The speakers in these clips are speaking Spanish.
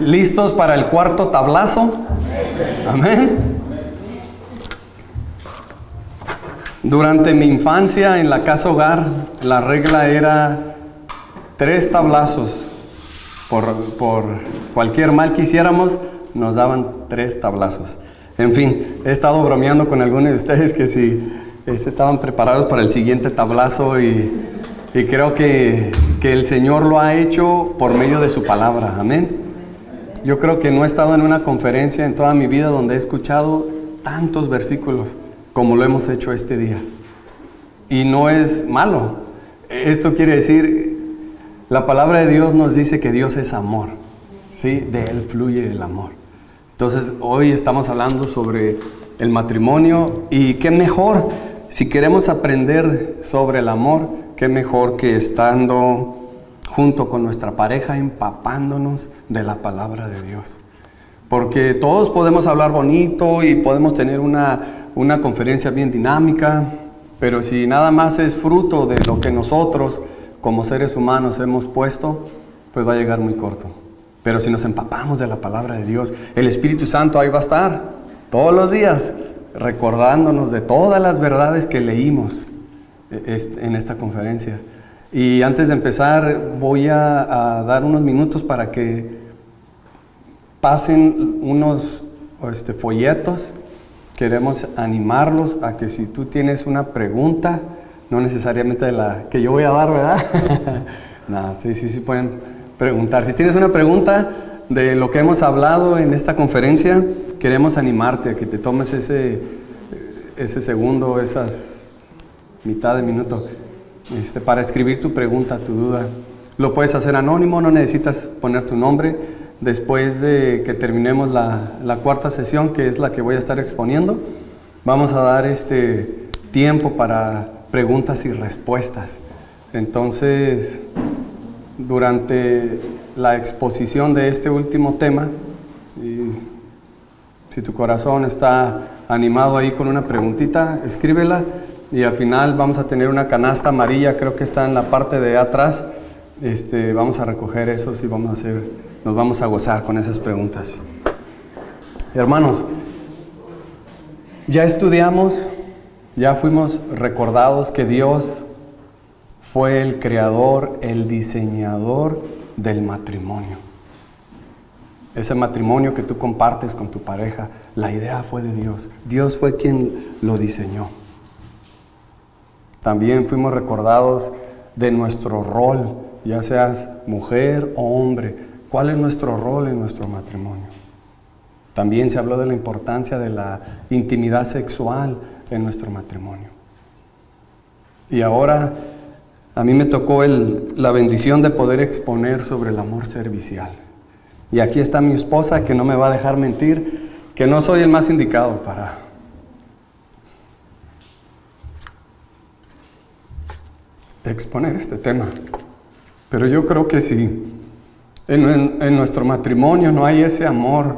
¿Listos para el cuarto tablazo? Amén. Durante mi infancia en la casa hogar, la regla era 3 tablazos. Por cualquier mal que hiciéramos, nos daban 3 tablazos. En fin, he estado bromeando con algunos de ustedes que si estaban preparados para el siguiente tablazo y creo que el Señor lo ha hecho por medio de su palabra. Amén. Yo creo que no he estado en una conferencia en toda mi vida donde he escuchado tantos versículos como lo hemos hecho este día. Y no es malo. Esto quiere decir, la palabra de Dios nos dice que Dios es amor, ¿sí? De Él fluye el amor. Entonces, hoy estamos hablando sobre el matrimonio y qué mejor, si queremos aprender sobre el amor, qué mejor que estando junto con nuestra pareja, empapándonos de la palabra de Dios. Porque todos podemos hablar bonito y podemos tener una conferencia bien dinámica, pero si nada más es fruto de lo que nosotros como seres humanos hemos puesto, pues va a llegar muy corto. Pero si nos empapamos de la palabra de Dios, el Espíritu Santo ahí va a estar todos los días recordándonos de todas las verdades que leímos en esta conferencia. Y antes de empezar voy a dar unos minutos para que pasen unos folletos. Queremos animarlos a que si tú tienes una pregunta, no necesariamente de la que yo voy a dar, ¿verdad? No, sí pueden preguntar. Si tienes una pregunta de lo que hemos hablado en esta conferencia, queremos animarte a que te tomes ese segundo, esas mitad de minuto, para escribir tu pregunta, tu duda. Lo puedes hacer anónimo, no necesitas poner tu nombre. Después de que terminemos la cuarta sesión, que es la que voy a estar exponiendo, vamos a dar tiempo para preguntas y respuestas. Entonces, durante la exposición de este último tema, si tu corazón está animado ahí con una preguntita, escríbela. Y al final vamos a tener una canasta amarilla, creo que está en la parte de atrás. Vamos a recoger esos y nos vamos a gozar con esas preguntas. Hermanos, ya estudiamos, ya fuimos recordados que Dios fue el creador, el diseñador del matrimonio. Ese matrimonio que tú compartes con tu pareja, la idea fue de Dios. Dios fue quien lo diseñó. También fuimos recordados de nuestro rol, ya seas mujer o hombre. ¿Cuál es nuestro rol en nuestro matrimonio? También se habló de la importancia de la intimidad sexual en nuestro matrimonio. Y ahora a mí me tocó la bendición de poder exponer sobre el amor servicial. Y aquí está mi esposa, que no me va a dejar mentir, que no soy el más indicado para exponer este tema. Pero yo creo que si en nuestro matrimonio no hay ese amor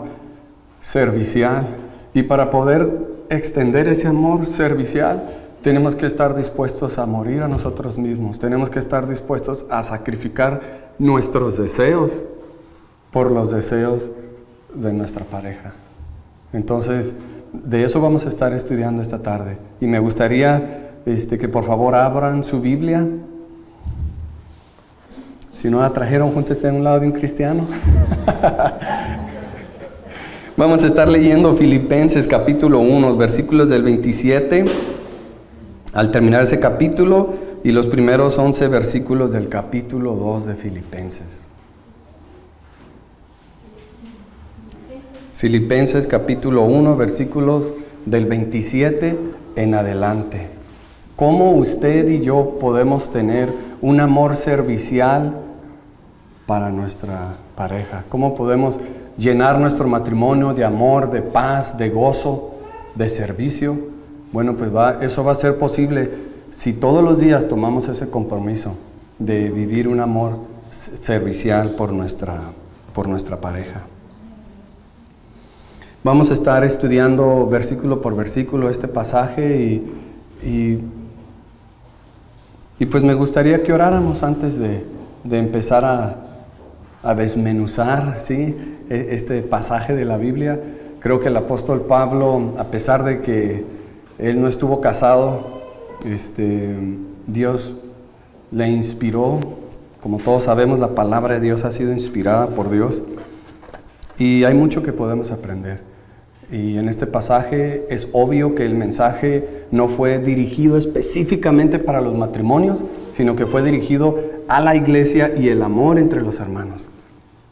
servicial, y para poder extender ese amor servicial, tenemos que estar dispuestos a morir a nosotros mismos. Tenemos que estar dispuestos a sacrificar nuestros deseos por los deseos de nuestra pareja. Entonces, de eso vamos a estar estudiando esta tarde. Y me gustaría que por favor abran su Biblia. Si no la trajeron, júntense a un lado de un cristiano. Vamos a estar leyendo Filipenses capítulo 1, versículos del 27 al terminar ese capítulo, y los primeros 11 versículos del capítulo 2 de Filipenses. Filipenses capítulo 1, versículos del 27 en adelante. ¿Cómo usted y yo podemos tener un amor servicial para nuestra pareja? ¿Cómo podemos llenar nuestro matrimonio de amor, de paz, de gozo, de servicio? Bueno, pues eso va a ser posible si todos los días tomamos ese compromiso de vivir un amor servicial por nuestra pareja. Vamos a estar estudiando versículo por versículo este pasaje y pues me gustaría que oráramos antes de empezar desmenuzar, ¿sí?, este pasaje de la Biblia. Creo que el apóstol Pablo, a pesar de que él no estuvo casado, Dios le inspiró. Como todos sabemos, la palabra de Dios ha sido inspirada por Dios y hay mucho que podemos aprender. Y en este pasaje es obvio que el mensaje no fue dirigido específicamente para los matrimonios, sino que fue dirigido a la iglesia y el amor entre los hermanos.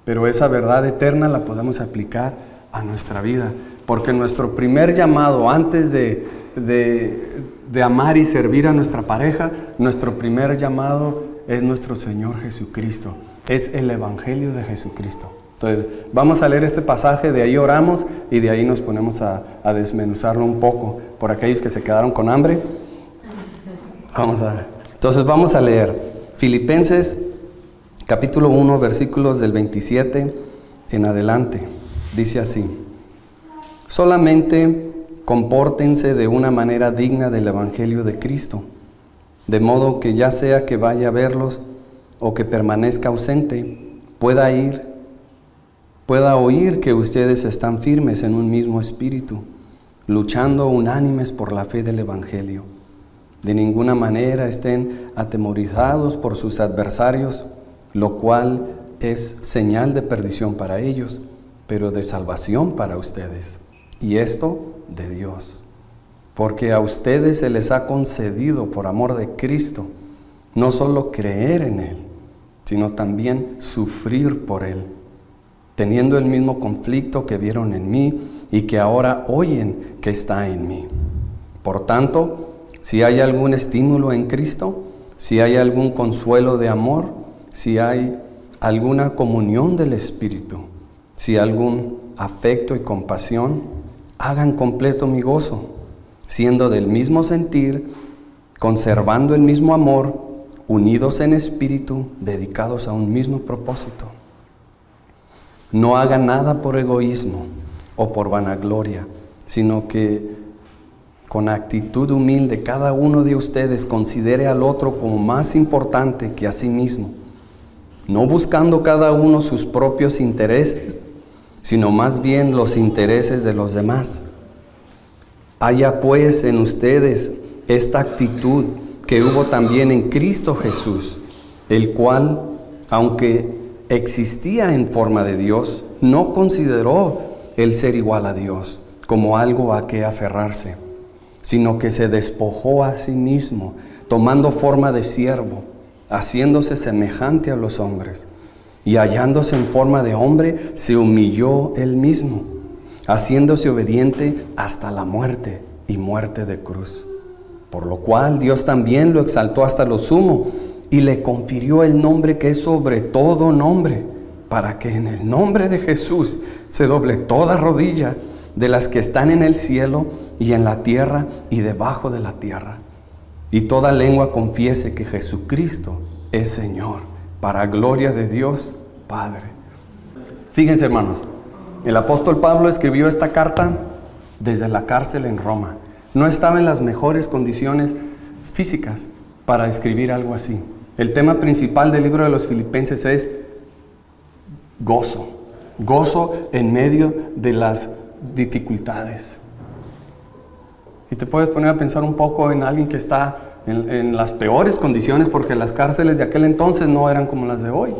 Pero esa verdad eterna la podemos aplicar a nuestra vida, porque nuestro primer llamado antes de amar y servir a nuestra pareja, nuestro primer llamado es nuestro Señor Jesucristo, es el Evangelio de Jesucristo. Entonces, vamos a leer este pasaje, de ahí oramos y de ahí nos ponemos a desmenuzarlo un poco. Por aquellos que se quedaron con hambre, entonces vamos a leer Filipenses capítulo 1, versículos del 27 en adelante. Dice así: solamente compórtense de una manera digna del Evangelio de Cristo, de modo que ya sea que vaya a verlos o que permanezca ausente, pueda oír que ustedes están firmes en un mismo espíritu, luchando unánimes por la fe del Evangelio. De ninguna manera estén atemorizados por sus adversarios, lo cual es señal de perdición para ellos, pero de salvación para ustedes. Y esto de Dios, porque a ustedes se les ha concedido por amor de Cristo, no solo creer en Él, sino también sufrir por Él, teniendo el mismo conflicto que vieron en mí y que ahora oyen que está en mí. Por tanto, si hay algún estímulo en Cristo, si hay algún consuelo de amor, si hay alguna comunión del Espíritu, si algún afecto y compasión, hagan completo mi gozo, siendo del mismo sentir, conservando el mismo amor, unidos en espíritu, dedicados a un mismo propósito. No hagan nada por egoísmo o por vanagloria, sino que con actitud humilde cada uno de ustedes considere al otro como más importante que a sí mismo, no buscando cada uno sus propios intereses, sino más bien los intereses de los demás. Haya pues en ustedes esta actitud que hubo también en Cristo Jesús, el cual, aunque existía en forma de Dios, no consideró el ser igual a Dios como algo a que aferrarse, sino que se despojó a sí mismo, tomando forma de siervo, haciéndose semejante a los hombres, y hallándose en forma de hombre, se humilló él mismo, haciéndose obediente hasta la muerte y muerte de cruz. Por lo cual Dios también lo exaltó hasta lo sumo y le confirió el nombre que es sobre todo nombre, para que en el nombre de Jesús se doble toda rodilla de las que están en el cielo y en la tierra y debajo de la tierra, y toda lengua confiese que Jesucristo es Señor, para gloria de Dios Padre. Fíjense, hermanos, el apóstol Pablo escribió esta carta desde la cárcel en Roma. No estaba en las mejores condiciones físicas para escribir algo así. El tema principal del libro de los Filipenses es gozo. Gozo en medio de las dificultades. Y te puedes poner a pensar un poco en alguien que está en las peores condiciones, porque las cárceles de aquel entonces no eran como las de hoy.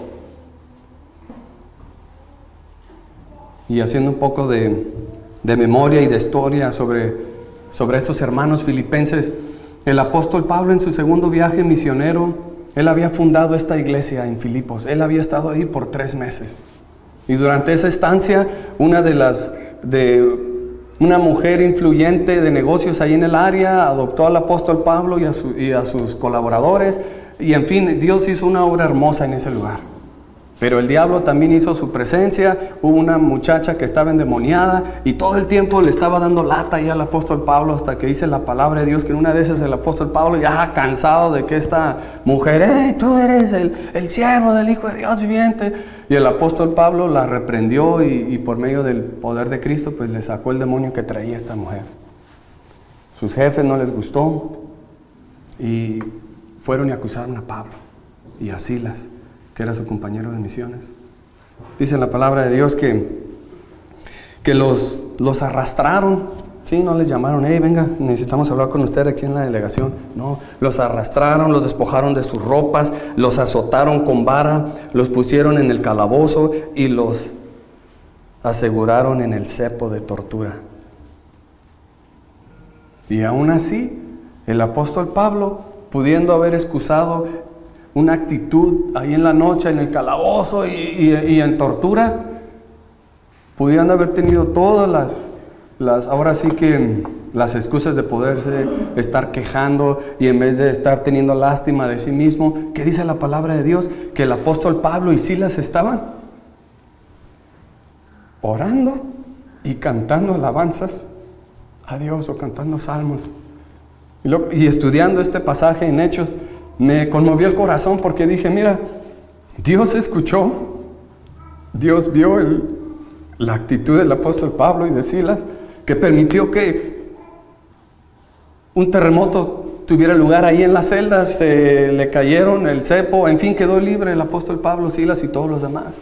Y haciendo un poco de memoria y de historia sobre estos hermanos filipenses, el apóstol Pablo en su segundo viaje misionero, él había fundado esta iglesia en Filipos. Él había estado ahí por 3 meses. Y durante esa estancia, una mujer influyente de negocios ahí en el área adoptó al apóstol Pablo y a sus colaboradores. Y en fin, Dios hizo una obra hermosa en ese lugar. Pero el diablo también hizo su presencia. Hubo una muchacha que estaba endemoniada y todo el tiempo le estaba dando lata ahí al apóstol Pablo, hasta que dice la palabra de Dios que en una de esas el apóstol Pablo, ya cansado de que esta mujer, ¡hey, tú eres el siervo del Hijo de Dios viviente! Y el apóstol Pablo la reprendió y por medio del poder de Cristo pues le sacó el demonio que traía esta mujer. Sus jefes no les gustó y fueron y acusaron a Pablo y a Silas, que era su compañero de misiones. Dice la palabra de Dios que los arrastraron, ¿sí? No les llamaron, hey, venga, necesitamos hablar con usted aquí en la delegación. No, los arrastraron, los despojaron de sus ropas, los azotaron con vara, los pusieron en el calabozo y los aseguraron en el cepo de tortura. Y aún así, el apóstol Pablo, pudiendo haber excusado una actitud ahí en la noche, en el calabozo y en tortura, pudiendo haber tenido todas ahora sí que las excusas de poderse estar quejando y en vez de estar teniendo lástima de sí mismo, ¿qué dice la palabra de Dios? Que el apóstol Pablo y Silas estaban orando y cantando alabanzas a Dios o cantando salmos. Y estudiando este pasaje en Hechos, me conmovió el corazón porque dije, mira, Dios escuchó, Dios vio la actitud del apóstol Pablo y de Silas, que permitió que un terremoto tuviera lugar ahí en las celdas, se le cayeron el cepo, en fin, quedó libre el apóstol Pablo, Silas y todos los demás.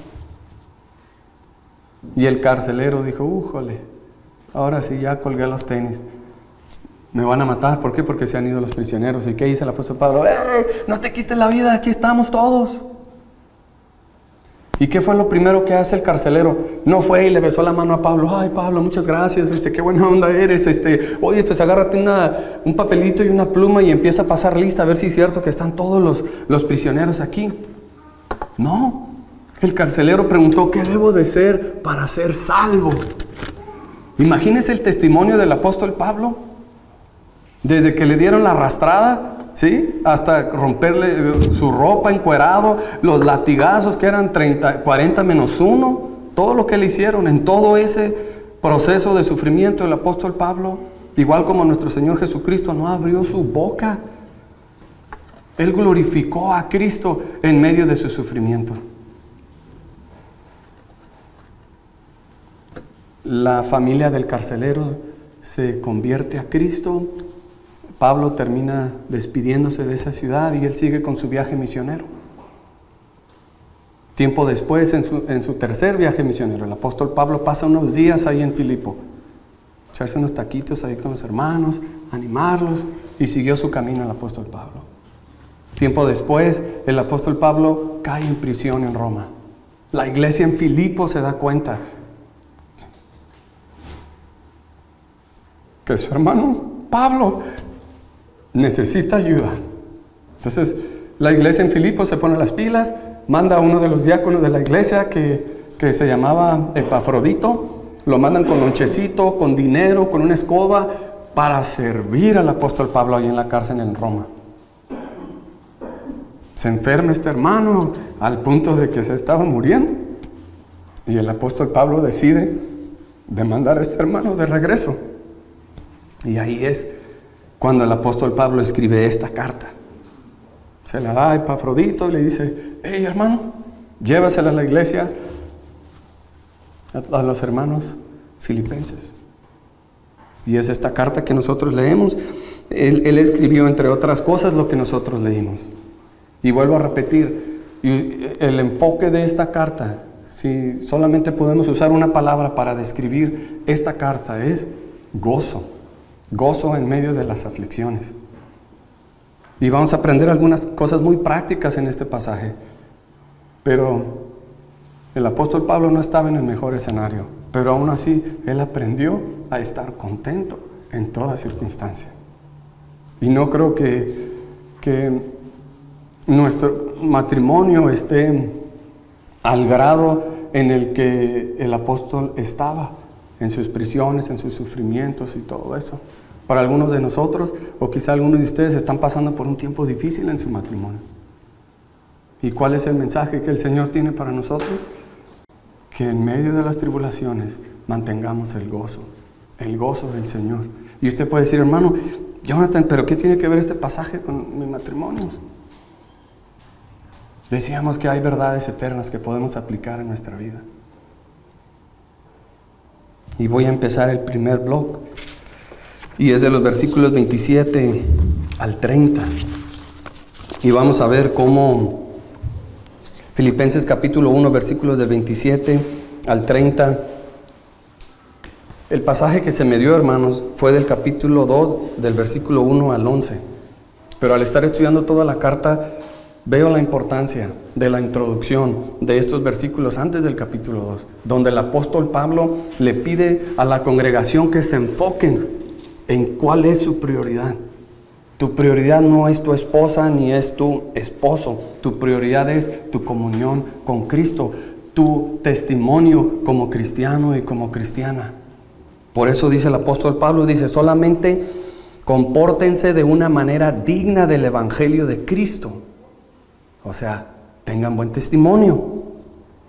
Y el carcelero dijo, újole, ahora sí ya colgué los tenis, me van a matar. ¿Por qué? Porque se han ido los prisioneros. ¿Y qué dice el apóstol Pablo? No te quites la vida, aquí estamos todos. ¿Y qué fue lo primero que hace el carcelero? No fue y le besó la mano a Pablo. Ay, Pablo, muchas gracias, qué buena onda eres. Oye, pues agárrate un papelito y una pluma y empieza a pasar lista a ver si es cierto que están todos los prisioneros aquí. No, el carcelero preguntó, ¿qué debo de ser para ser salvo? Imagínese el testimonio del apóstol Pablo. Desde que le dieron la arrastrada, ¿sí? Hasta romperle su ropa encuerado, los latigazos que eran 40 menos 1, todo lo que le hicieron en todo ese proceso de sufrimiento, el apóstol Pablo, igual como nuestro Señor Jesucristo, no abrió su boca. Él glorificó a Cristo en medio de su sufrimiento. La familia del carcelero se convierte a Cristo. Pablo termina despidiéndose de esa ciudad y él sigue con su viaje misionero. Tiempo después, en su tercer viaje misionero, el apóstol Pablo pasa unos días ahí en Filipo, echarse unos taquitos ahí con los hermanos, animarlos, y siguió su camino el apóstol Pablo. Tiempo después, el apóstol Pablo cae en prisión en Roma. La iglesia en Filipo se da cuenta que su hermano Pablo necesita ayuda. Entonces la iglesia en Filipo se pone las pilas, manda a uno de los diáconos de la iglesia que se llamaba Epafrodito, lo mandan con lonchecito, con dinero, con una escoba, para servir al apóstol Pablo ahí en la cárcel en Roma. Se enferma este hermano al punto de que se estaba muriendo, y el apóstol Pablo decide de mandar a este hermano de regreso. Y ahí es cuando el apóstol Pablo escribe esta carta. Se la da a Epafrodito y le dice, hey hermano, llévasela a la iglesia, a los hermanos filipenses. Y es esta carta que nosotros leemos. Él escribió, entre otras cosas, lo que nosotros leímos. Y vuelvo a repetir, el enfoque de esta carta, si solamente podemos usar una palabra para describir esta carta, es gozo. Gozo en medio de las aflicciones. Y vamos a aprender algunas cosas muy prácticas en este pasaje. Pero el apóstol Pablo no estaba en el mejor escenario, pero aún así él aprendió a estar contento en toda circunstancia. Y no creo que nuestro matrimonio esté al grado en el que el apóstol estaba, en sus prisiones, en sus sufrimientos y todo eso. Para algunos de nosotros, o quizá algunos de ustedes, están pasando por un tiempo difícil en su matrimonio. ¿Y cuál es el mensaje que el Señor tiene para nosotros? Que en medio de las tribulaciones mantengamos el gozo del Señor. Y usted puede decir, hermano, Jonathan, ¿pero qué tiene que ver este pasaje con mi matrimonio? Decíamos que hay verdades eternas que podemos aplicar en nuestra vida. Y voy a empezar el primer bloque. Y es de los versículos 27 al 30. Y vamos a ver cómo Filipenses capítulo 1, versículos del 27 al 30. El pasaje que se me dio, hermanos, fue del capítulo 2, del versículo 1 al 11. Pero al estar estudiando toda la carta, veo la importancia de la introducción de estos versículos antes del capítulo 2, donde el apóstol Pablo le pide a la congregación que se enfoquen en cuál es su prioridad. Tu prioridad no es tu esposa ni es tu esposo. Tu prioridad es tu comunión con Cristo, tu testimonio como cristiano y como cristiana. Por eso dice el apóstol Pablo, dice, solamente compórtense de una manera digna del evangelio de Cristo. O sea, tengan buen testimonio,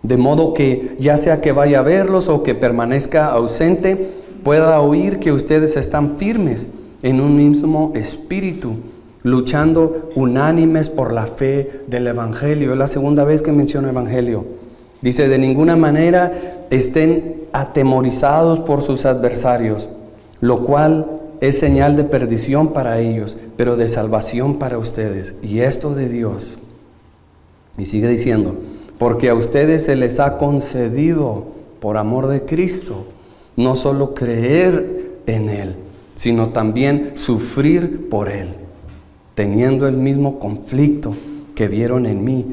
de modo que ya sea que vaya a verlos o que permanezca ausente, pueda oír que ustedes están firmes en un mismo espíritu, luchando unánimes por la fe del evangelio. Es la segunda vez que menciono evangelio. Dice, de ninguna manera estén atemorizados por sus adversarios, lo cual es señal de perdición para ellos, pero de salvación para ustedes. Y esto de Dios. Y sigue diciendo, porque a ustedes se les ha concedido, por amor de Cristo, no solo creer en Él, sino también sufrir por Él, teniendo el mismo conflicto que vieron en mí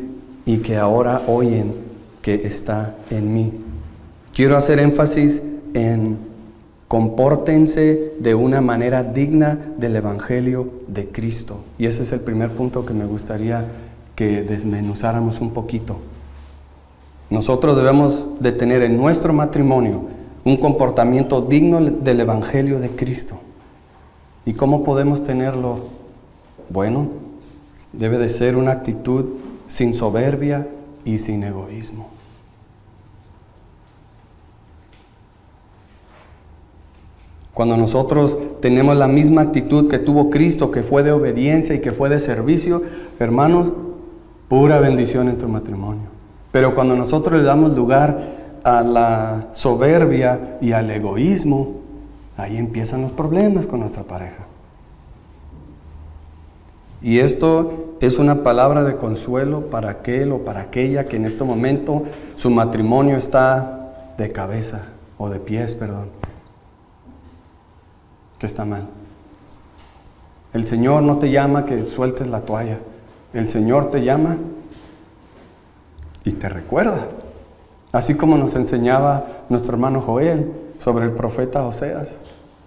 y que ahora oyen que está en mí. Quiero hacer énfasis en compórtense de una manera digna del evangelio de Cristo. Y ese es el primer punto que me gustaría que desmenuzáramos un poquito. Nosotros debemos de tener en nuestro matrimonio un comportamiento digno del evangelio de Cristo. ¿Y cómo podemos tenerlo? Bueno, debe de ser una actitud sin soberbia y sin egoísmo. Cuando nosotros tenemos la misma actitud que tuvo Cristo, que fue de obediencia y que fue de servicio, hermanos, pura bendición en tu matrimonio. Pero cuando nosotros le damos lugar a la soberbia y al egoísmo, ahí empiezan los problemas con nuestra pareja. Y esto es una palabra de consuelo para aquel o para aquella que en este momento su matrimonio está de cabeza o de pies, que está mal. El Señor no te llama que sueltes la toalla. El Señor te llama y te recuerda. Así como nos enseñaba nuestro hermano Joel sobre el profeta Oseas.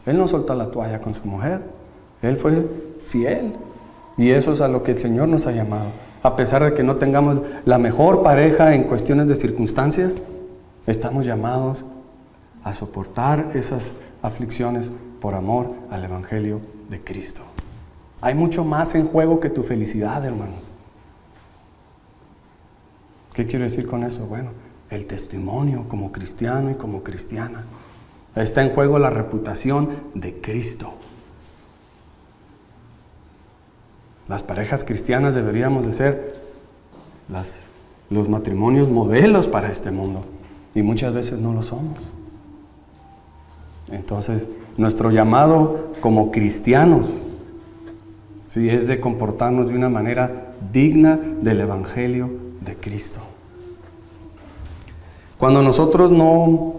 Él no soltó la toalla con su mujer. Él fue fiel. Y eso es a lo que el Señor nos ha llamado. A pesar de que no tengamos la mejor pareja en cuestiones de circunstancias, estamos llamados a soportar esas aflicciones por amor al evangelio de Cristo. Hay mucho más en juego que tu felicidad, hermanos. ¿Qué quiero decir con eso? Bueno, el testimonio como cristiano y como cristiana. Está en juego la reputación de Cristo. Las parejas cristianas deberíamos de ser los matrimonios modelos para este mundo. Y muchas veces no lo somos. Entonces, nuestro llamado como cristianos, sí, es de comportarnos de una manera digna del evangelio de Cristo. Cuando nosotros no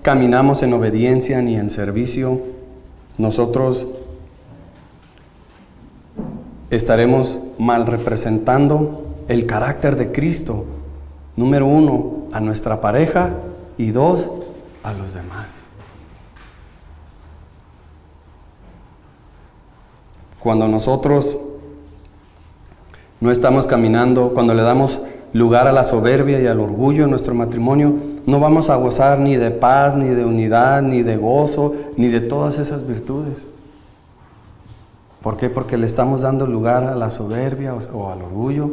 caminamos en obediencia ni en servicio, nosotros estaremos mal representando el carácter de Cristo. Número 1, a nuestra pareja, y 2, a los demás. Cuando nosotros no estamos caminando, cuando le damos lugar a la soberbia y al orgullo en nuestro matrimonio, no vamos a gozar ni de paz, ni de unidad, ni de gozo, ni de todas esas virtudes. ¿Por qué? Porque le estamos dando lugar a la soberbia o al orgullo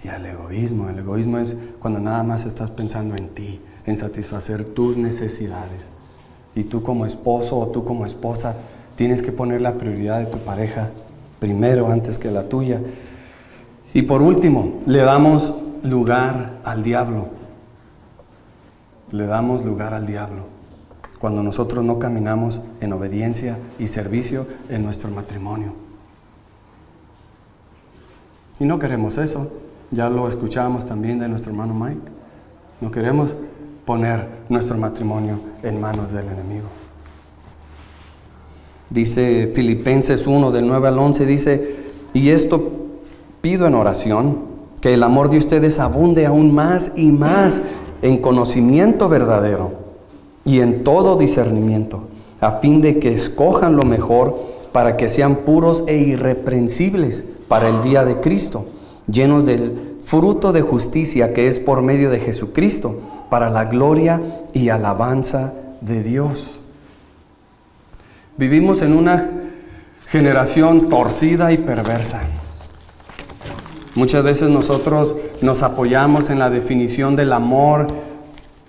y al egoísmo. El egoísmo es cuando nada más estás pensando en ti, en satisfacer tus necesidades. Y tú como esposo o tú como esposa tienes que poner la prioridad de tu pareja primero antes que la tuya. Y por último, le damos lugar al diablo. Le damos lugar al diablo cuando nosotros no caminamos en obediencia y servicio en nuestro matrimonio. Y no queremos eso. Ya lo escuchábamos también de nuestro hermano Mike. No queremos poner nuestro matrimonio en manos del enemigo. Dice Filipenses 1, del 9 al 11, dice: y esto pido en oración, que el amor de ustedes abunde aún más y más en conocimiento verdadero y en todo discernimiento, a fin de que escojan lo mejor, para que sean puros e irreprensibles para el día de Cristo, llenos del fruto de justicia que es por medio de Jesucristo, para la gloria y alabanza de Dios. Vivimos en una generación torcida y perversa. Muchas veces nosotros nos apoyamos en la definición del amor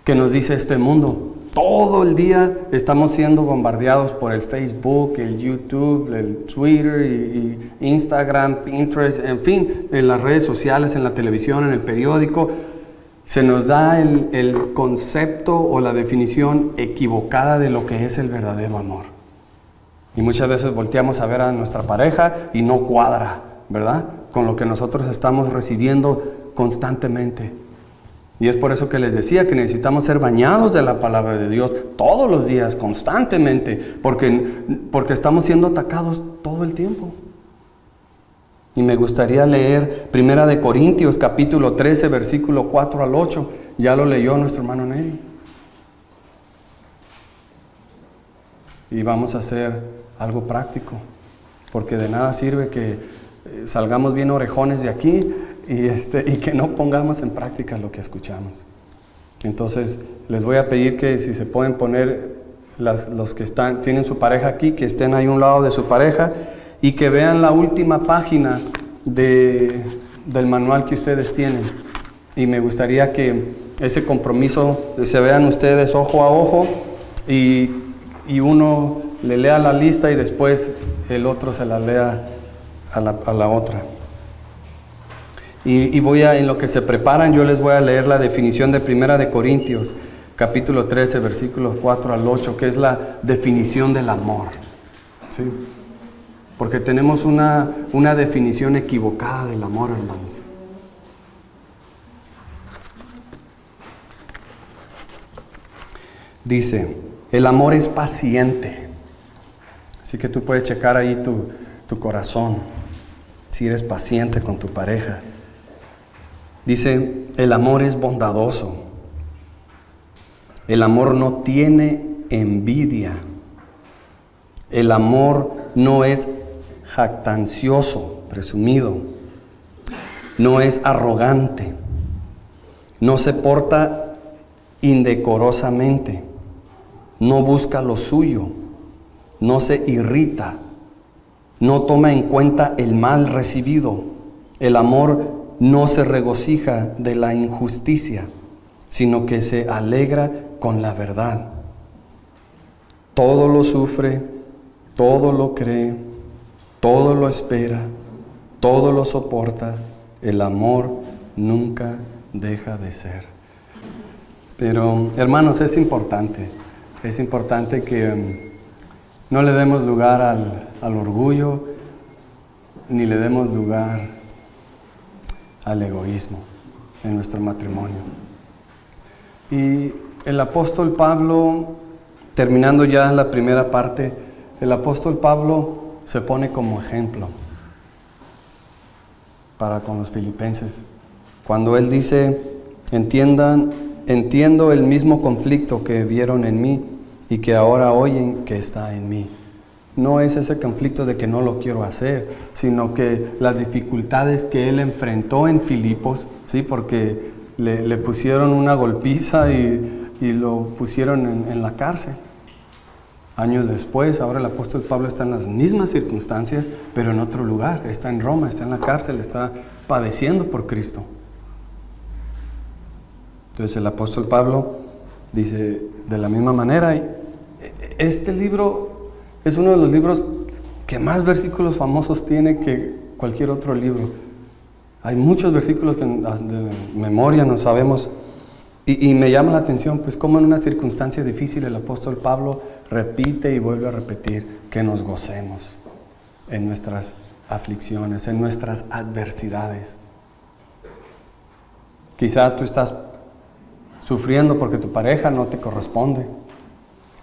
que nos dice este mundo. Todo el día estamos siendo bombardeados por el Facebook, el YouTube, el Twitter, y Instagram, Pinterest, en fin, en las redes sociales, en la televisión, en el periódico. Se nos da el concepto o la definición equivocada de lo que es el verdadero amor. Y muchas veces volteamos a ver a nuestra pareja y no cuadra, ¿verdad?, con lo que nosotros estamos recibiendo constantemente. Y es por eso que les decía que necesitamos ser bañados de la palabra de Dios todos los días, constantemente, porque estamos siendo atacados todo el tiempo. Y me gustaría leer 1 Corintios capítulo 13, versículo 4 al 8. Ya lo leyó nuestro hermano Neri. Y vamos a hacer algo práctico, porque de nada sirve que salgamos bien orejones de aquí y que no pongamos en práctica lo que escuchamos. Entonces les voy a pedir que si se pueden poner los que tienen su pareja aquí, que estén ahí a un lado de su pareja y que vean la última página del manual que ustedes tienen. Y me gustaría que ese compromiso se vean ustedes ojo a ojo y uno le lea la lista y después el otro se la lea a la otra. Y en lo que se preparan, yo les voy a leer la definición de 1 Corintios, capítulo 13, versículos 4 al 8, que es la definición del amor. ¿Sí? Porque tenemos una definición equivocada del amor, hermanos. Dice: el amor es paciente. Así que tú puedes checar ahí tu corazón, si eres paciente con tu pareja. Dice: el amor es bondadoso. El amor no tiene envidia. El amor no es jactancioso, presumido. No es arrogante. No se porta indecorosamente. No busca lo suyo. No se irrita. No toma en cuenta el mal recibido. El amor no se regocija de la injusticia, sino que se alegra con la verdad. Todo lo sufre, todo lo cree, todo lo espera, todo lo soporta. El amor nunca deja de ser. Pero, hermanos, es importante que no le demos lugar al orgullo, ni le demos lugar al egoísmo en nuestro matrimonio. Y el apóstol Pablo, terminando ya la primera parte, el apóstol Pablo se pone como ejemplo para con los filipenses. Cuando él dice: entiendo el mismo conflicto que vieron en mí y que ahora oyen que está en mí. No es ese conflicto de que no lo quiero hacer, sino que las dificultades que él enfrentó en Filipos, ¿sí? Porque le pusieron una golpiza y lo pusieron en la cárcel. Años después, ahora el apóstol Pablo está en las mismas circunstancias, pero en otro lugar. Está en Roma, está en la cárcel, está padeciendo por Cristo. Entonces el apóstol Pablo dice de la misma manera, este libro es uno de los libros que más versículos famosos tiene que cualquier otro libro. Hay muchos versículos que de memoria no sabemos. Y me llama la atención, pues, cómo en una circunstancia difícil el apóstol Pablo repite y vuelve a repetir que nos gocemos en nuestras aflicciones, en nuestras adversidades. Quizá tú estás sufriendo porque tu pareja no te corresponde,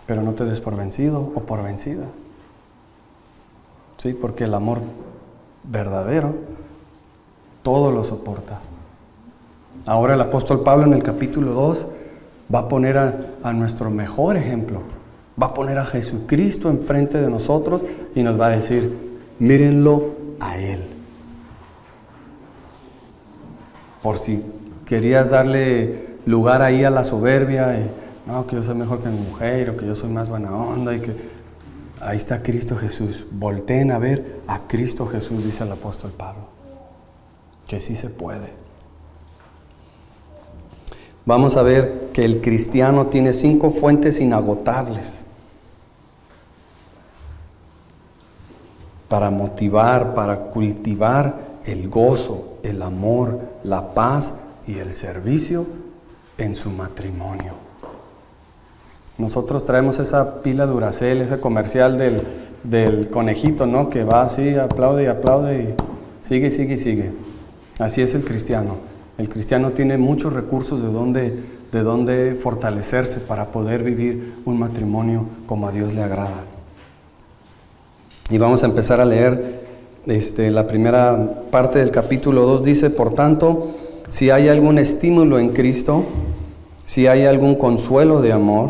pero no te des por vencido o por vencida. Sí, porque el amor verdadero todo lo soporta. Ahora el apóstol Pablo en el capítulo 2 va a poner a nuestro mejor ejemplo. Va a poner a Jesucristo enfrente de nosotros y nos va a decir, mírenlo a Él. Por si querías darle lugar ahí a la soberbia, y, no, que yo soy mejor que mi mujer, o que yo soy más buena onda, y que ahí está Cristo Jesús. Volteen a ver a Cristo Jesús, dice el apóstol Pablo. Que sí se puede. Vamos a ver que el cristiano tiene 5 fuentes inagotables para motivar, para cultivar el gozo, el amor, la paz y el servicio en su matrimonio. Nosotros traemos esa pila Duracell, ese comercial del conejito, ¿no? Que va así, aplaude y aplaude y sigue, sigue y sigue. Así es el cristiano. El cristiano tiene muchos recursos de donde fortalecerse para poder vivir un matrimonio como a Dios le agrada. Y vamos a empezar a leer la primera parte del capítulo 2. Dice, por tanto, si hay algún estímulo en Cristo, si hay algún consuelo de amor,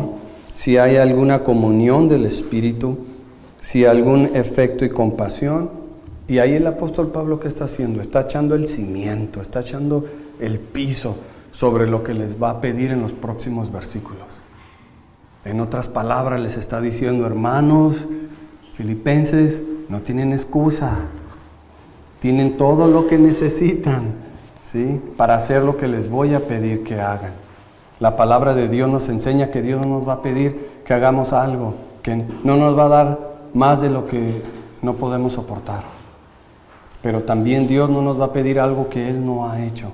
si hay alguna comunión del Espíritu, si hay algún afecto y compasión. Y ahí el apóstol Pablo, ¿qué está haciendo? Está echando el cimiento, está echando el piso sobre lo que les va a pedir en los próximos versículos. En otras palabras, les está diciendo, hermanos filipenses, no tienen excusa, tienen todo lo que necesitan, ¿sí?, para hacer lo que les voy a pedir que hagan. La palabra de Dios nos enseña que Dios no nos va a pedir que hagamos algo, que no nos va a dar más de lo que no podemos soportar. Pero también Dios no nos va a pedir algo que Él no ha hecho.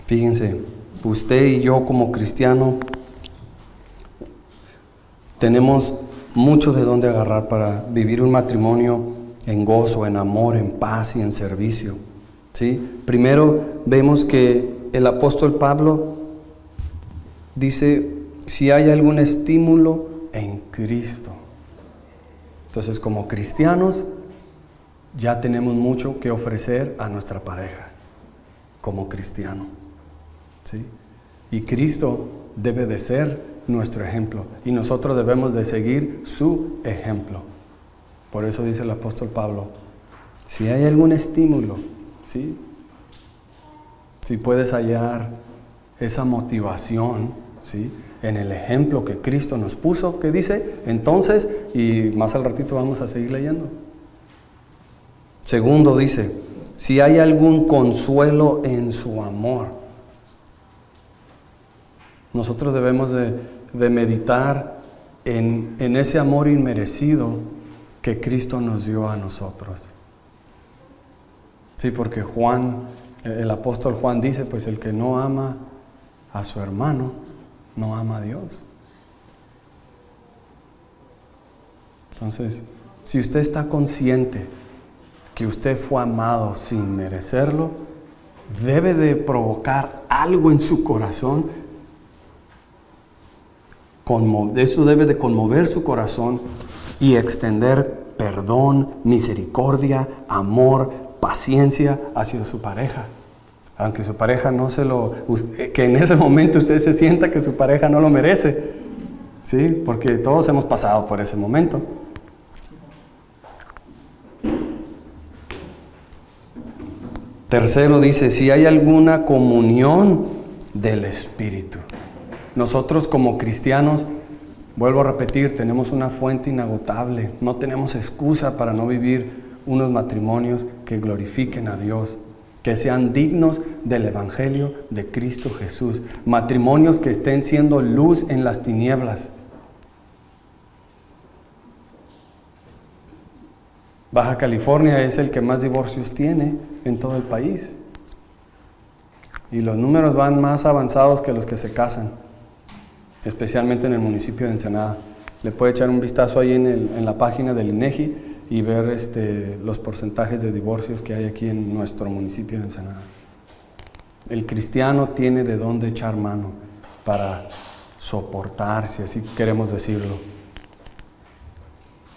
Fíjense, usted y yo como cristiano tenemos mucho de dónde agarrar para vivir un matrimonio en gozo, en amor, en paz y en servicio. ¿Sí? Primero vemos que el apóstol Pablo dice, si hay algún estímulo en Cristo. Entonces, como cristianos, ya tenemos mucho que ofrecer a nuestra pareja, como cristiano. ¿Sí? Y Cristo debe de ser nuestro ejemplo, y nosotros debemos de seguir su ejemplo. Por eso dice el apóstol Pablo, si hay algún estímulo, ¿sí?, si puedes hallar esa motivación, ¿sí?, en el ejemplo que Cristo nos puso, ¿qué dice? Entonces, y más al ratito vamos a seguir leyendo. Segundo dice, si hay algún consuelo en su amor. Nosotros debemos de meditar en ese amor inmerecido que Cristo nos dio a nosotros. Sí, porque el apóstol Juan dice, pues el que no ama a su hermano, no ama a Dios. Entonces, si usted está consciente que usted fue amado sin merecerlo, debe de provocar algo en su corazón. Eso debe de conmover su corazón y extender perdón, misericordia, amor, paciencia hacia su pareja. Aunque su pareja que en ese momento usted se sienta que su pareja no lo merece. ¿Sí? Porque todos hemos pasado por ese momento. Tercero dice, si hay alguna comunión del Espíritu. Nosotros como cristianos, vuelvo a repetir, tenemos una fuente inagotable. No tenemos excusa para no vivir unos matrimonios que glorifiquen a Dios, que sean dignos del Evangelio de Cristo Jesús. Matrimonios que estén siendo luz en las tinieblas. Baja California es el que más divorcios tiene en todo el país. Y los números van más avanzados que los que se casan, especialmente en el municipio de Ensenada. Le puede echar un vistazo ahí en la página del INEGI y ver los porcentajes de divorcios que hay aquí en nuestro municipio de Ensenada. El cristiano tiene de dónde echar mano para soportar, si así queremos decirlo,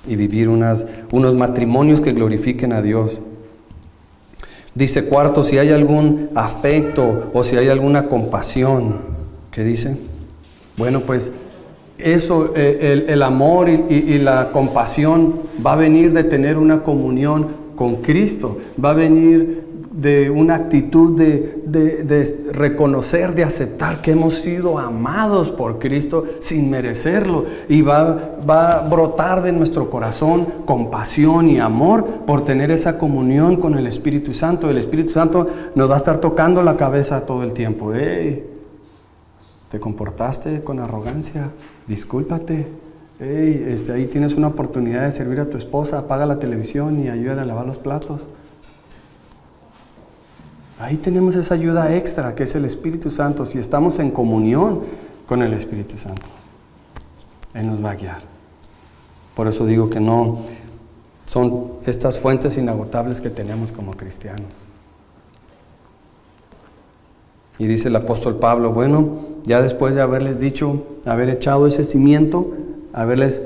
y vivir unos matrimonios que glorifiquen a Dios. Dice cuarto, si hay algún afecto o si hay alguna compasión. ¿Qué dice? Bueno, pues eso, el amor y la compasión va a venir de tener una comunión con Cristo, va a venir de una actitud de reconocer, de aceptar que hemos sido amados por Cristo sin merecerlo, y va a brotar de nuestro corazón compasión y amor por tener esa comunión con el Espíritu Santo. El Espíritu Santo nos va a estar tocando la cabeza todo el tiempo. ¡Hey! ¿Te comportaste con arrogancia? Discúlpate. ¡Hey! Ahí tienes una oportunidad de servir a tu esposa, apaga la televisión y ayúdale a lavar los platos. Ahí tenemos esa ayuda extra que es el Espíritu Santo. Si estamos en comunión con el Espíritu Santo, Él nos va a guiar. Por eso digo que no son estas fuentes inagotables que tenemos como cristianos. Y dice el apóstol Pablo, bueno, ya después de haberles dicho, haber echado ese cimiento, haberles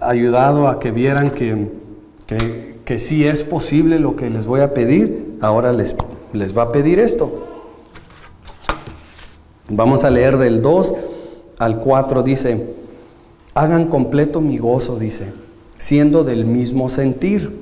ayudado a que vieran que sí es posible lo que les voy a pedir, ahora les va a pedir esto. Vamos a leer del 2 al 4, dice, hagan completo mi gozo, dice, siendo del mismo sentir,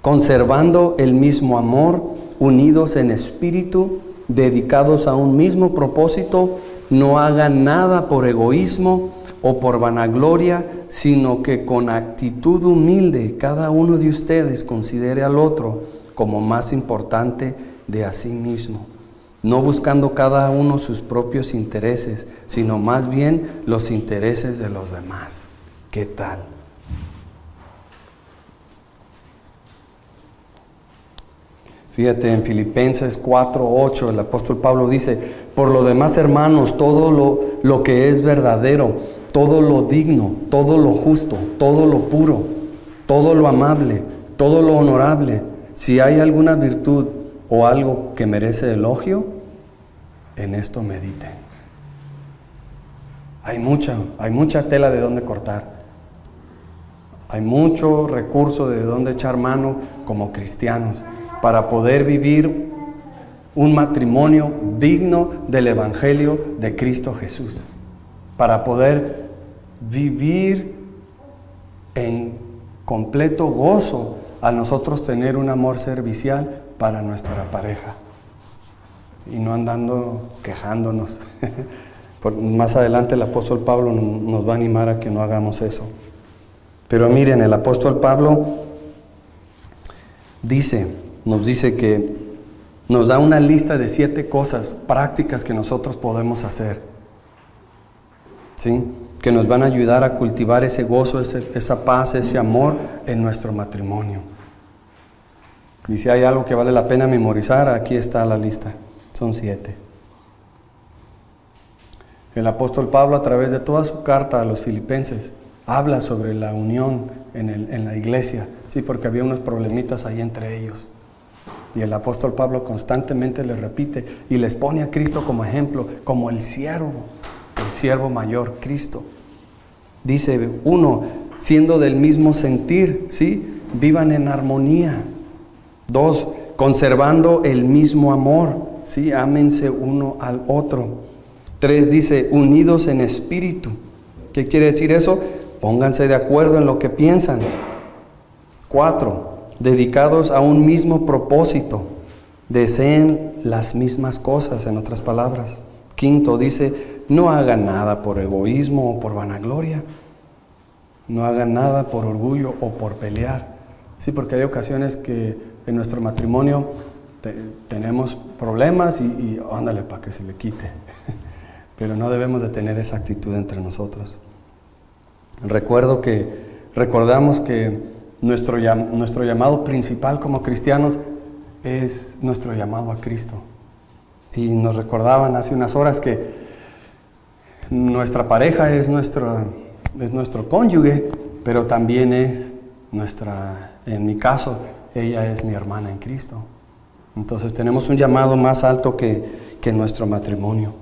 conservando el mismo amor, unidos en espíritu, dedicados a un mismo propósito, no hagan nada por egoísmo o por vanagloria, sino que con actitud humilde cada uno de ustedes considere al otro como más importante de a sí mismo, no buscando cada uno sus propios intereses, sino más bien los intereses de los demás. ¿Qué tal? Fíjate, en Filipenses 4:8 el apóstol Pablo dice, por lo demás, hermanos, todo lo que es verdadero, todo lo digno, todo lo justo, todo lo puro, todo lo amable, todo lo honorable, si hay alguna virtud o algo que merece elogio, en esto mediten. Hay mucha tela de donde cortar. Hay mucho recurso de donde echar mano como cristianos para poder vivir un matrimonio digno del Evangelio de Cristo Jesús. Para poder vivir en completo gozo a nosotros tener un amor servicial para nuestra pareja y no andando quejándonos. Más adelante el apóstol Pablo nos va a animar a que no hagamos eso. Pero miren, el apóstol Pablo nos dice que nos da una lista de 7 cosas prácticas que nosotros podemos hacer, ¿sí?, que nos van a ayudar a cultivar ese gozo, esa paz, ese amor en nuestro matrimonio. Y si hay algo que vale la pena memorizar, aquí está la lista. Son 7. El apóstol Pablo, a través de toda su carta a los filipenses, habla sobre la unión en la iglesia, sí, porque había unos problemitas ahí entre ellos. Y el apóstol Pablo constantemente les repite y les pone a Cristo como ejemplo, como el siervo mayor, Cristo. Dice 1, siendo del mismo sentir, ¿sí?, vivan en armonía. 2, conservando el mismo amor, ¿sí?, ámense uno al otro. 3, dice, unidos en espíritu. ¿Qué quiere decir eso? Pónganse de acuerdo en lo que piensan. 4, dedicados a un mismo propósito. Deseen las mismas cosas, en otras palabras. 5, dice, no hagan nada por egoísmo o por vanagloria. No hagan nada por orgullo o por pelear. Sí, porque hay ocasiones que en nuestro matrimonio tenemos problemas y ándale para que se le quite. Pero no debemos de tener esa actitud entre nosotros. Recordamos que nuestro llamado principal como cristianos es nuestro llamado a Cristo. Y nos recordaban hace unas horas que nuestra pareja es nuestro cónyuge, pero también es en mi caso, ella es mi hermana en Cristo. Entonces tenemos un llamado más alto que nuestro matrimonio.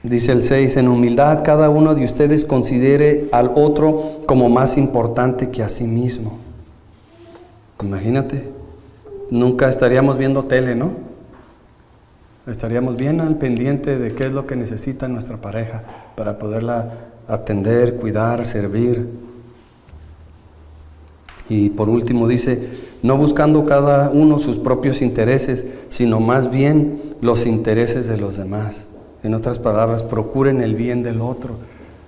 Dice el 6, en humildad cada uno de ustedes considere al otro como más importante que a sí mismo. Imagínate, nunca estaríamos viendo tele, ¿no? Estaríamos bien al pendiente de qué es lo que necesita nuestra pareja para poderla atender, cuidar, servir. Y por último dice, no buscando cada uno sus propios intereses, sino más bien los intereses de los demás. En otras palabras, procuren el bien del otro.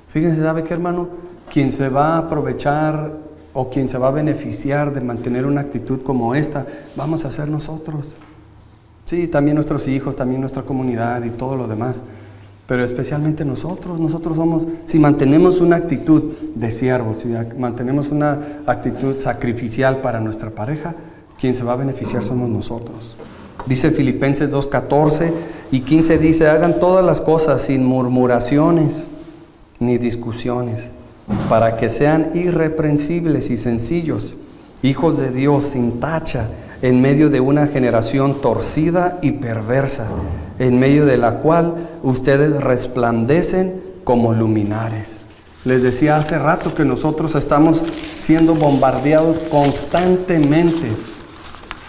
Fíjense, ¿sabe qué, hermano? Quien se va a aprovechar o quien se va a beneficiar de mantener una actitud como esta, vamos a ser nosotros. Sí, también nuestros hijos, también nuestra comunidad y todo lo demás. Pero especialmente nosotros somos, si mantenemos una actitud de siervos, si mantenemos una actitud sacrificial para nuestra pareja, quien se va a beneficiar somos nosotros. Dice Filipenses 2:14 y 15, dice, hagan todas las cosas sin murmuraciones ni discusiones, para que sean irreprensibles y sencillos, hijos de Dios sin tacha, en medio de una generación torcida y perversa, en medio de la cual ustedes resplandecen como luminares. Les decía hace rato que nosotros estamos siendo bombardeados constantemente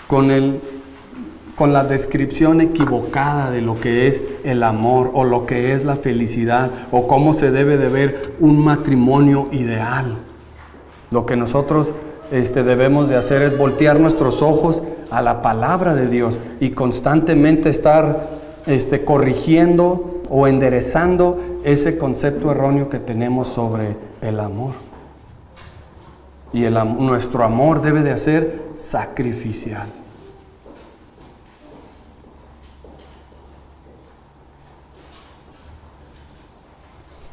con la descripción equivocada de lo que es el amor o lo que es la felicidad o cómo se debe de ver un matrimonio ideal. Lo que nosotros debemos de hacer es voltear nuestros ojos a la palabra de Dios y constantemente estar corrigiendo o enderezando ese concepto erróneo que tenemos sobre el amor. Y nuestro amor debe de ser sacrificial.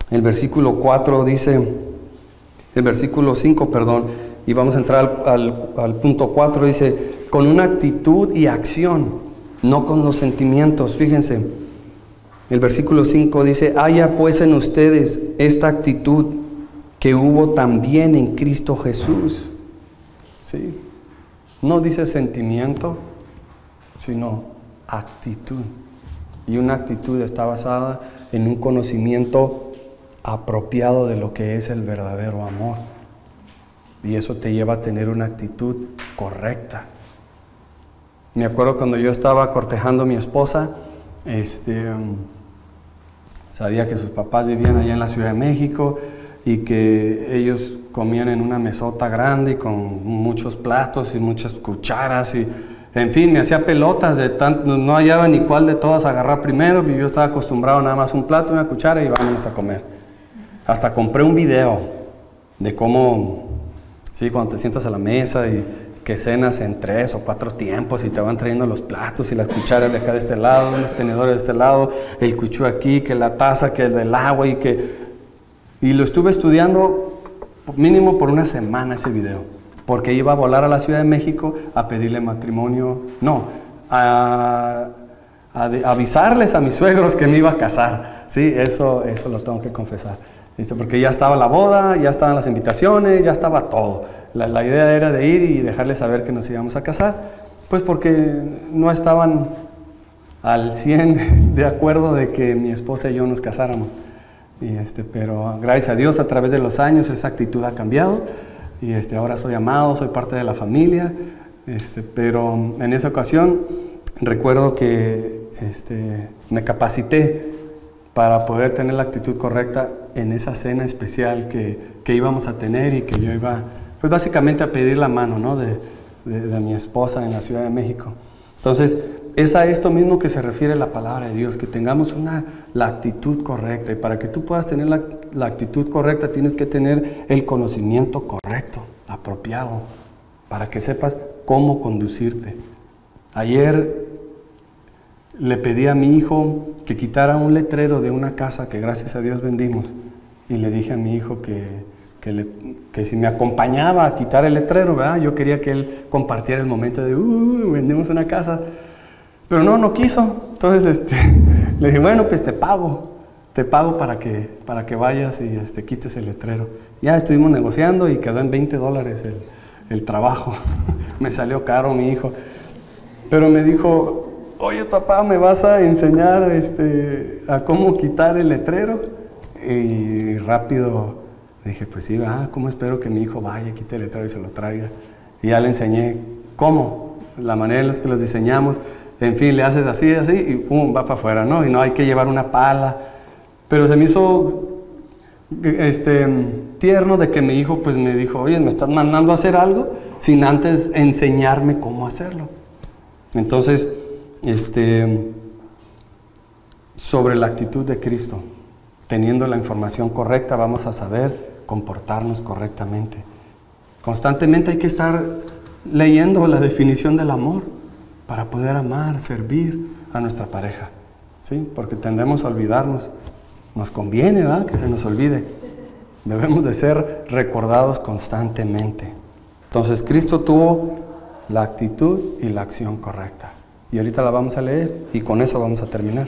El versículo 4 dice, el versículo 5, perdón, y vamos a entrar al punto 4, dice, con una actitud y acción, no con los sentimientos. Fíjense, el versículo 5 dice, haya pues en ustedes esta actitud que hubo también en Cristo Jesús. ¿Sí? No dice sentimiento, sino actitud. Y una actitud está basada en un conocimiento apropiado de lo que es el verdadero amor. Y eso te lleva a tener una actitud correcta. Me acuerdo cuando yo estaba cortejando a mi esposa, sabía que sus papás vivían allá en la Ciudad de México y que ellos comían en una mesota grande y con muchos platos y muchas cucharas y en fin, me hacía pelotas de tanto, no hallaba ni cuál de todas agarrar primero, y yo estaba acostumbrado nada más un plato, una cuchara y vámonos a comer. Hasta compré un video de cómo, sí, cuando te sientas a la mesa y que cenas en 3 o 4 tiempos y te van trayendo los platos y las cucharas de acá de este lado, los tenedores de este lado, el cuchú aquí, que la taza, que el del agua y lo estuve estudiando mínimo por una semana ese video, porque iba a volar a la Ciudad de México a pedirle matrimonio, a avisarles a mis suegros que me iba a casar, sí, eso lo tengo que confesar. Porque ya estaba la boda, ya estaban las invitaciones, ya estaba todo. La idea era de ir y dejarles saber que nos íbamos a casar, pues porque no estaban al 100 de acuerdo de que mi esposa y yo nos casáramos. Pero gracias a Dios, a través de los años, esa actitud ha cambiado. Y ahora soy amado, soy parte de la familia. Pero en esa ocasión recuerdo que me capacité para poder tener la actitud correcta en esa cena especial que íbamos a tener y que yo iba, pues básicamente a pedir la mano, ¿no? de mi esposa en la Ciudad de México. Entonces, es a esto mismo que se refiere la palabra de Dios, que tengamos la actitud correcta. Y para que tú puedas tener la actitud correcta, tienes que tener el conocimiento correcto, apropiado, para que sepas cómo conducirte. Ayer le pedí a mi hijo que quitara un letrero de una casa que gracias a Dios vendimos. Y le dije a mi hijo que si me acompañaba a quitar el letrero, ¿verdad? Yo quería que él compartiera el momento de, vendimos una casa. Pero no quiso. Entonces le dije, bueno, pues te pago te pago para que vayas y quites el letrero. Ya estuvimos negociando y quedó en $20 el trabajo. Me salió caro mi hijo. Pero me dijo, oye papá, ¿me vas a enseñar a cómo quitar el letrero? Y rápido dije, pues sí, ¿cómo espero que mi hijo vaya, quite el letrero y se lo traiga? Y ya le enseñé cómo, la manera en la que los diseñamos. En fin, le haces así, así y pum, va para afuera, ¿no? Y no hay que llevar una pala. Pero se me hizo tierno de que mi hijo pues me dijo, oye, me estás mandando a hacer algo sin antes enseñarme cómo hacerlo. Entonces, sobre la actitud de Cristo, teniendo la información correcta, vamos a saber comportarnos correctamente. Constantemente hay que estar leyendo la definición del amor para poder amar, servir a nuestra pareja, ¿sí? Porque tendemos a olvidarnos. Nos conviene, ¿verdad?, que se nos olvide. Debemos de ser recordados constantemente. Entonces, Cristo tuvo la actitud y la acción correcta. Y ahorita la vamos a leer y con eso vamos a terminar.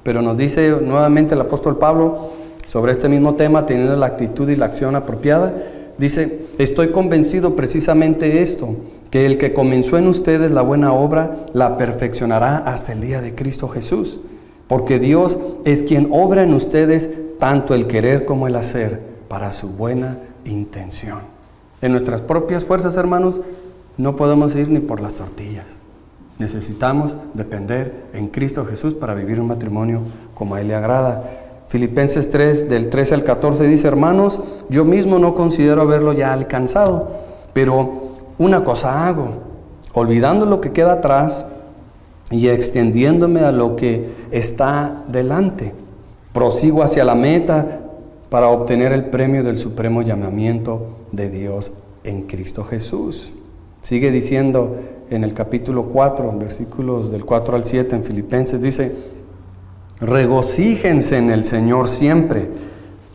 Pero nos dice nuevamente el apóstol Pablo sobre este mismo tema, teniendo la actitud y la acción apropiada. Dice, estoy convencido precisamente esto, que el que comenzó en ustedes la buena obra, la perfeccionará hasta el día de Cristo Jesús. Porque Dios es quien obra en ustedes tanto el querer como el hacer para su buena intención. En nuestras propias fuerzas, hermanos, no podemos ir ni por las tortillas. Necesitamos depender en Cristo Jesús para vivir un matrimonio como a Él le agrada. Filipenses 3, del 13 al 14 dice, hermanos, yo mismo no considero haberlo ya alcanzado, pero una cosa hago, olvidando lo que queda atrás y extendiéndome a lo que está delante. Prosigo hacia la meta para obtener el premio del supremo llamamiento de Dios en Cristo Jesús. Sigue diciendo en el capítulo 4, versículos del 4 al 7 en Filipenses, dice, regocíjense en el Señor siempre.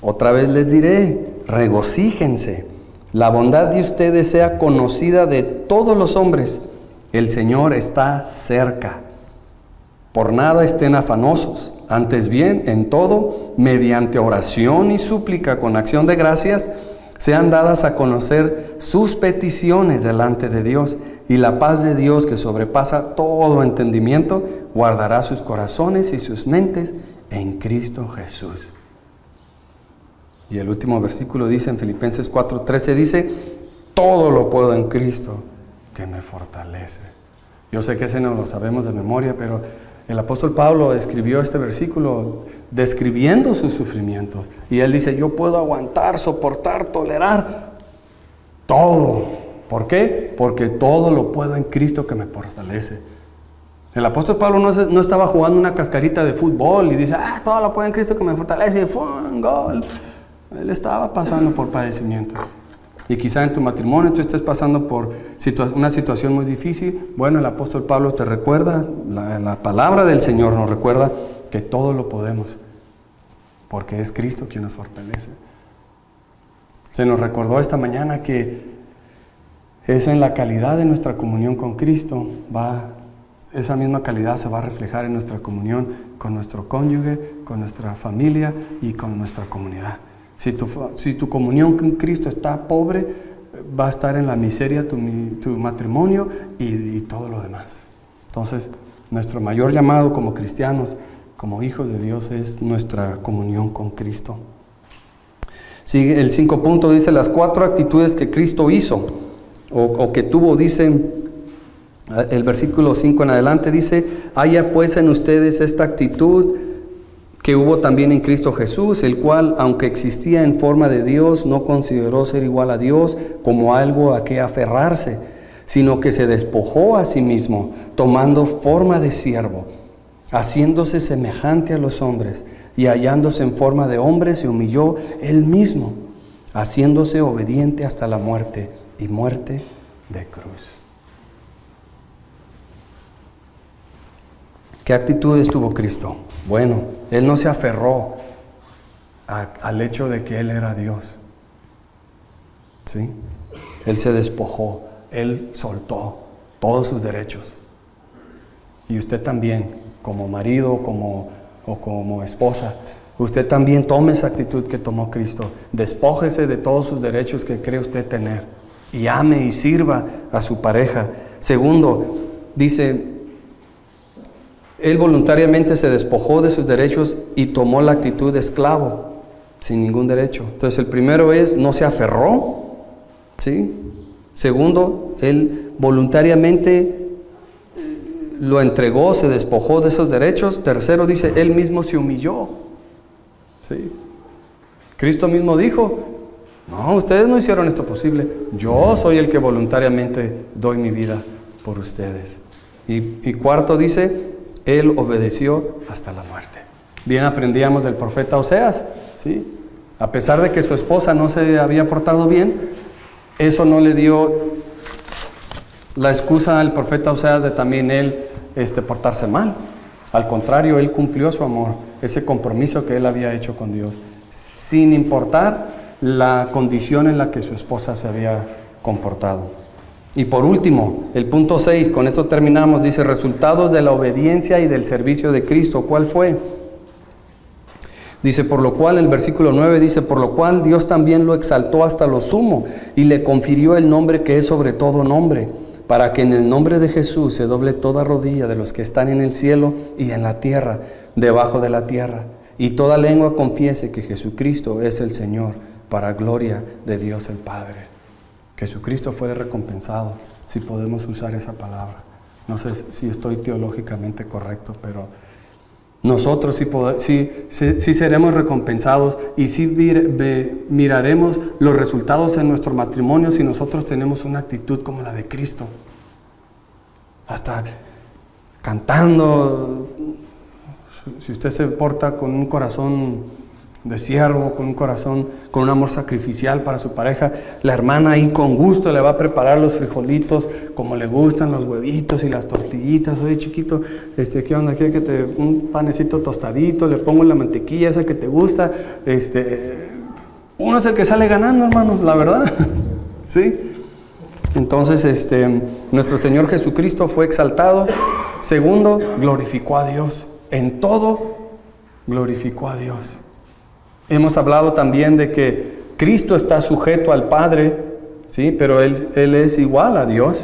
Otra vez les diré, regocíjense. La bondad de ustedes sea conocida de todos los hombres. El Señor está cerca. Por nada estén afanosos, antes bien, en todo, mediante oración y súplica con acción de gracias, sean dadas a conocer sus peticiones delante de Dios, y la paz de Dios, que sobrepasa todo entendimiento, guardará sus corazones y sus mentes en Cristo Jesús. Y el último versículo dice en Filipenses 4:13, dice, todo lo puedo en Cristo que me fortalece. Yo sé que ese no lo sabemos de memoria, pero el apóstol Pablo escribió este versículo describiendo sus sufrimientos. Y él dice, yo puedo aguantar, soportar, tolerar todo. ¿Por qué? Porque todo lo puedo en Cristo que me fortalece. El apóstol Pablo no estaba jugando una cascarita de fútbol y dice, todo lo puedo en Cristo que me fortalece, y ¡fum! ¡Gol! Él estaba pasando por padecimientos. Y quizá en tu matrimonio tú estés pasando por una situación muy difícil. Bueno, el apóstol Pablo te recuerda, la palabra del Señor nos recuerda que todo lo podemos, porque es Cristo quien nos fortalece. Se nos recordó esta mañana que es en la calidad de nuestra comunión con Cristo, esa misma calidad se va a reflejar en nuestra comunión con nuestro cónyuge, con nuestra familia y con nuestra comunidad. Si tu comunión con Cristo está pobre, va a estar en la miseria tu matrimonio y todo lo demás. Entonces, nuestro mayor llamado como cristianos, como hijos de Dios, es nuestra comunión con Cristo. Sigue el 5 punto, dice las 4 actitudes que Cristo hizo o que tuvo, dice el versículo 5 en adelante, dice, haya pues en ustedes esta actitud que hubo también en Cristo Jesús, el cual, aunque existía en forma de Dios, no consideró ser igual a Dios como algo a que aferrarse, sino que se despojó a sí mismo, tomando forma de siervo, haciéndose semejante a los hombres, y hallándose en forma de hombre, se humilló él mismo, haciéndose obediente hasta la muerte, y muerte de cruz. ¿Qué actitudes tuvo Cristo? Bueno, Él no se aferró al hecho de que Él era Dios. ¿Sí? Él se despojó, Él soltó todos sus derechos. Y usted también, como marido o como esposa, Usted también tome esa actitud que tomó Cristo. Despójese de todos sus derechos que cree usted tener y ame y sirva a su pareja. Segundo, dice, él voluntariamente se despojó de sus derechos y tomó la actitud de esclavo, sin ningún derecho. Entonces el primero es, no se aferró, ¿sí? Segundo, él voluntariamente lo entregó, se despojó de esos derechos. Tercero, dice, él mismo se humilló, ¿sí? Cristo mismo dijo, no, ustedes no hicieron esto posible, yo soy el que voluntariamente doy mi vida por ustedes. Y cuarto dice, él obedeció hasta la muerte. Bien aprendíamos del profeta Oseas, ¿sí? A pesar de que su esposa no se había portado bien, eso no le dio la excusa al profeta Oseas de también él portarse mal. Al contrario, él cumplió su amor, ese compromiso que él había hecho con Dios, sin importar la condición en la que su esposa se había comportado. Y por último, el punto 6, con esto terminamos, dice, resultados de la obediencia y del servicio de Cristo. ¿Cuál fue? Dice, por lo cual, el versículo 9 dice, por lo cual Dios también lo exaltó hasta lo sumo y le confirió el nombre que es sobre todo nombre, para que en el nombre de Jesús se doble toda rodilla de los que están en el cielo y en la tierra, debajo de la tierra, y toda lengua confiese que Jesucristo es el Señor, para gloria de Dios el Padre. Jesucristo fue recompensado, si podemos usar esa palabra. No sé si estoy teológicamente correcto, pero nosotros sí seremos recompensados y sí miraremos los resultados en nuestro matrimonio si nosotros tenemos una actitud como la de Cristo. Hasta cantando, si usted se porta con un corazón de siervo, con un corazón, con un amor sacrificial para su pareja, la hermana ahí con gusto le va a preparar los frijolitos como le gustan, los huevitos y las tortillitas. Oye, chiquito, ¿qué onda? ¿Quieres que un panecito tostadito? Le pongo la mantequilla esa que te gusta. Uno es el que sale ganando, hermanos, la verdad. ¿Sí? Entonces, nuestro Señor Jesucristo fue exaltado. Segundo, glorificó a Dios. En todo, glorificó a Dios. Hemos hablado también de que Cristo está sujeto al Padre, ¿sí? Pero Él es igual a Dios.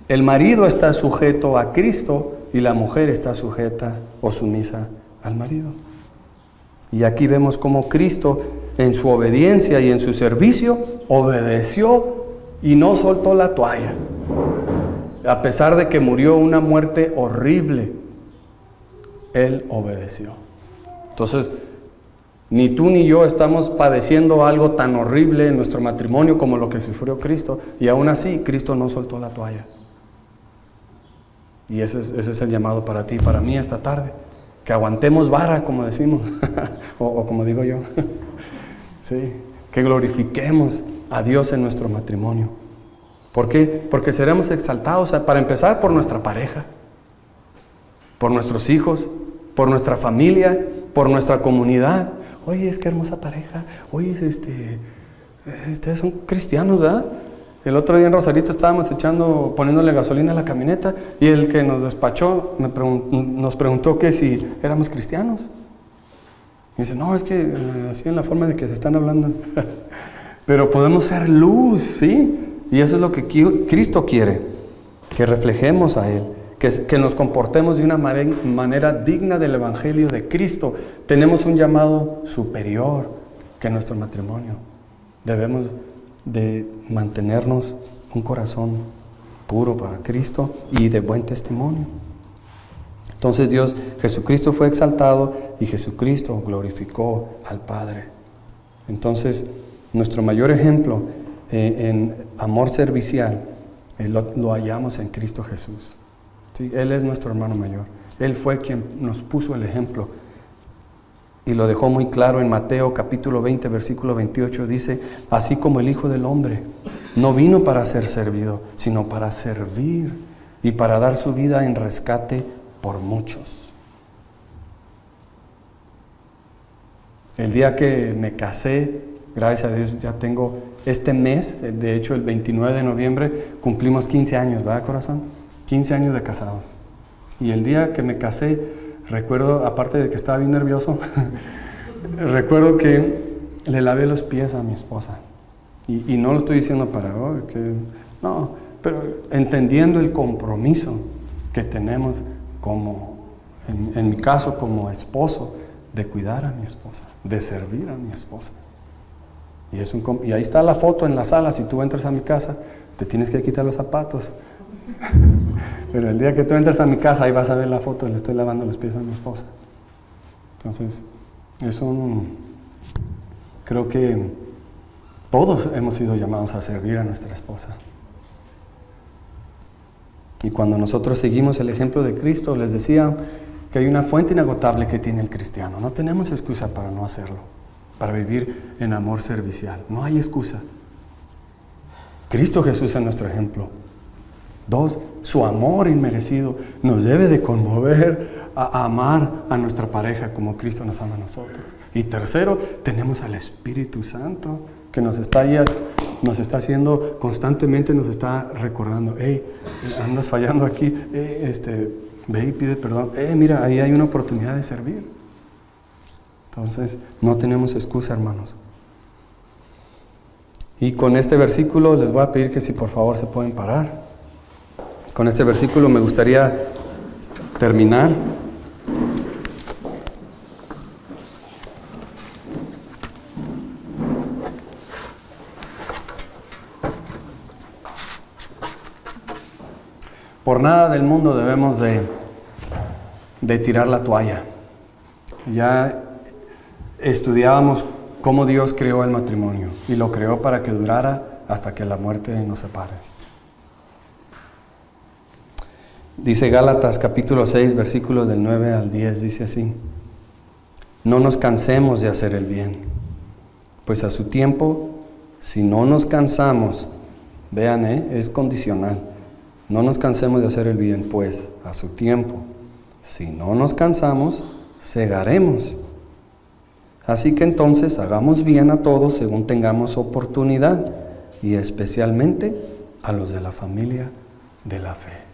El marido está sujeto a Cristo y la mujer está sujeta o sumisa al marido. Y aquí vemos cómo Cristo, en su obediencia y en su servicio, obedeció y no soltó la toalla. A pesar de que murió una muerte horrible, Él obedeció. Entonces, ni tú ni yo estamos padeciendo algo tan horrible en nuestro matrimonio como lo que sufrió Cristo. Y aún así, Cristo no soltó la toalla. Y ese es el llamado para ti y para mí esta tarde. Que aguantemos vara, como decimos. o como digo yo. Sí. Que glorifiquemos a Dios en nuestro matrimonio. ¿Por qué? Porque seremos exaltados, para empezar, por nuestra pareja, por nuestros hijos, por nuestra familia, por nuestra comunidad. Oye, es que hermosa pareja. Oye, ustedes son cristianos, ¿verdad? El otro día en Rosarito estábamos poniéndole gasolina a la camioneta y el que nos despachó nos preguntó que si éramos cristianos. Y dice, no, es que así en la forma de que se están hablando. Pero podemos ser luz, ¿sí? Y eso es lo que Cristo quiere, que reflejemos a Él. Que nos comportemos de una manera digna del Evangelio de Cristo. Tenemos un llamado superior que nuestro matrimonio. Debemos de mantenernos un corazón puro para Cristo y de buen testimonio. Entonces Jesucristo fue exaltado y Jesucristo glorificó al Padre. Entonces, nuestro mayor ejemplo en amor servicial lo hallamos en Cristo Jesús. Sí, Él es nuestro hermano mayor. Él fue quien nos puso el ejemplo y lo dejó muy claro en Mateo capítulo 20, versículo 28. Dice, así como el Hijo del Hombre no vino para ser servido, sino para servir y para dar su vida en rescate por muchos. El día que me casé, gracias a Dios, ya tengo este mes, de hecho el 29 de noviembre cumplimos 15 años, ¿verdad, corazón? 15 años de casados. Y el día que me casé, recuerdo, aparte de que estaba bien nervioso, recuerdo que le lavé los pies a mi esposa. Y no lo estoy diciendo para, no, pero entendiendo el compromiso que tenemos como, en mi caso, como esposo, de cuidar a mi esposa, de servir a mi esposa. Y ahí está la foto en la sala. Si tú entras a mi casa, te tienes que quitar los zapatos. Pero el día que tú entras a mi casa, ahí vas a ver la foto, le estoy lavando los pies a mi esposa. Entonces, creo que todos hemos sido llamados a servir a nuestra esposa. Y cuando nosotros seguimos el ejemplo de Cristo, les decía que hay una fuente inagotable que tiene el cristiano. No tenemos excusa para no hacerlo, para vivir en amor servicial. No hay excusa. Cristo Jesús es nuestro ejemplo. 2, su amor inmerecido nos debe de conmover a amar a nuestra pareja como Cristo nos ama a nosotros. Y 3, tenemos al Espíritu Santo que nos está haciendo constantemente, nos está recordando, hey, andas fallando aquí, ve y pide perdón, mira, ahí hay una oportunidad de servir. Entonces, no tenemos excusa, hermanos. Y con este versículo les voy a pedir que si por favor se pueden parar. Con este versículo me gustaría terminar. Por nada del mundo debemos de tirar la toalla. Ya estudiábamos cómo Dios creó el matrimonio y lo creó para que durara hasta que la muerte nos separe. Dice Gálatas capítulo 6, versículos del 9 al 10, dice así: no nos cansemos de hacer el bien, pues a su tiempo, si no nos cansamos, vean, es condicional, no nos cansemos de hacer el bien, pues a su tiempo, si no nos cansamos, segaremos. Así que entonces hagamos bien a todos según tengamos oportunidad, y especialmente a los de la familia de la fe.